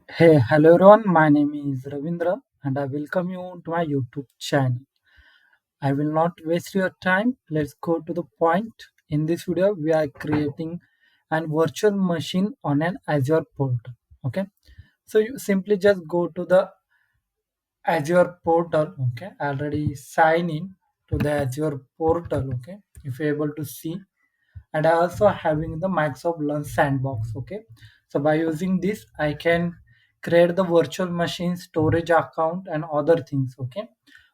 Hey, hello everyone. My name is Ravindra and I welcome you to my YouTube channel. I will not waste your time. Let's go to the point. In this video, we are creating an virtual machine on an Azure portal. Okay, so you simply just go to the Azure portal. Okay, already sign in to the Azure portal. Okay, if you're able to see, and I also having the Microsoft Launch Sandbox. Okay, so by using this, I can create the virtual machine storage account and other things. Okay,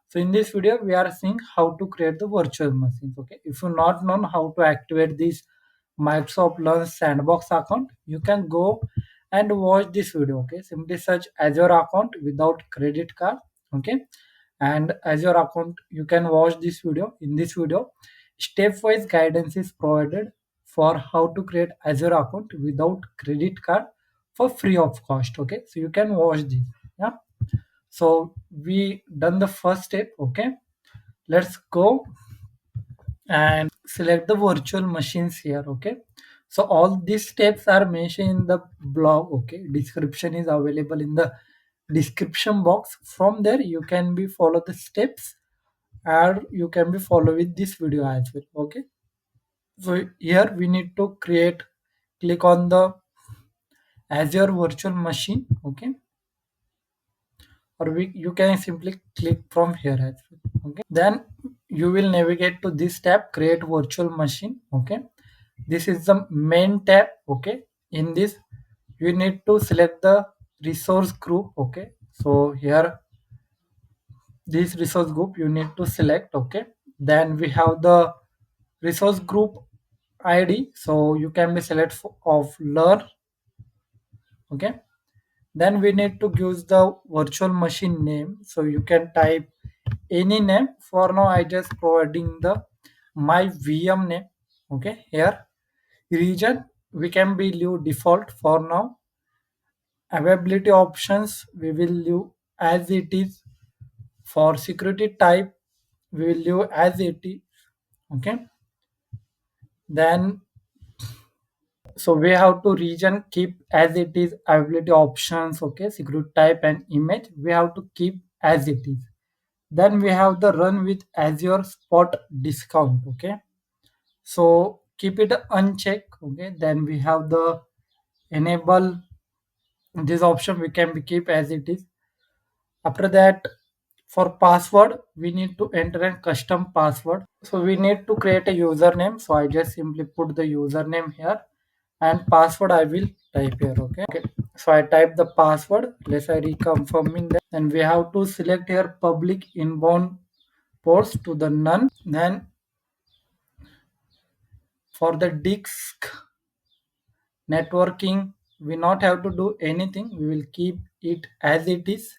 so in this video, we are seeing how to create the virtual machines. Okay, if you not know how to activate this Microsoft Launch Sandbox account, you can go and watch this video. Okay, simply search Azure account without credit card. Okay, and Azure account, you can watch this video. In this video, step-wise guidance is provided for how to create Azure account without credit card for free of cost. Okay, so you can watch this. Yeah, so we done the first step. Okay, let's go and select the virtual machines here. Okay, so all these steps are mentioned in the blog. Okay, description is available in the description box. From there you can be follow the steps, or you can be follow with this video as well. Okay, so here we need to create, click on the Azure virtual machine. Okay, or you can simply click from here as well. Okay, then you will navigate to this tab, create virtual machine. Okay, this is the main tab. Okay, in this you need to select the resource group. Okay, so here this resource group you need to select. Okay, then we have the resource group id, so you can be select of learn. Okay, then we need to use the virtual machine name, so you can type any name. For now I just providing the my VM name. Okay, here region we can be leave default for now. Availability options we will leave as it is. For security type we will leave as it is. Okay, then so we have to region keep as it is. Availability options, okay, security type and image we have to keep as it is. Then we have the run with Azure spot discount. Okay, so keep it unchecked. Okay, then we have the enable this option we can be keep as it is. After that, for password we need to enter a custom password, so we need to create a username. So I just simply put the username here, and password I will type here. Okay, so I type the password. Let's I reconfirming that. And we have to select here public inbound ports to the none. Then for the disk networking we not have to do anything, we will keep it as it is.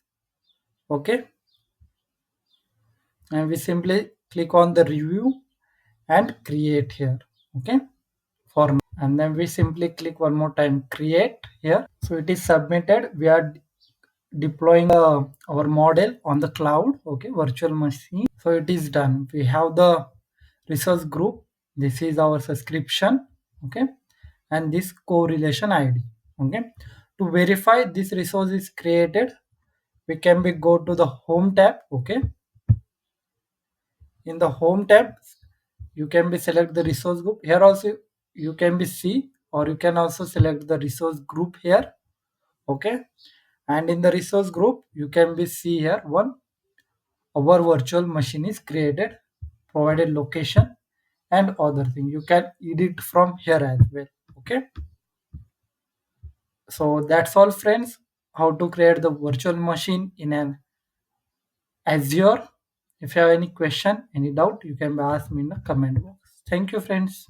Okay, and we simply click on the review and create here. Okay, for and then we simply click one more time create here, so it is submitted. We are deploying our model on the cloud. Okay, virtual machine, so it is done. We have the resource group, this is our subscription. Okay, and this correlation id. Okay, to verify this resource is created, we can be go to the home tab. Okay, in the home tab you can be select the resource group. Here also you can be see, or you can also select the resource group here. Okay, and in the resource group you can be see here one, our virtual machine is created, provided location and other thing you can edit from here as well. Okay, so that's all friends, how to create the virtual machine in an Azure. If you have any question, any doubt, you can ask me in the comment box. Thank you friends.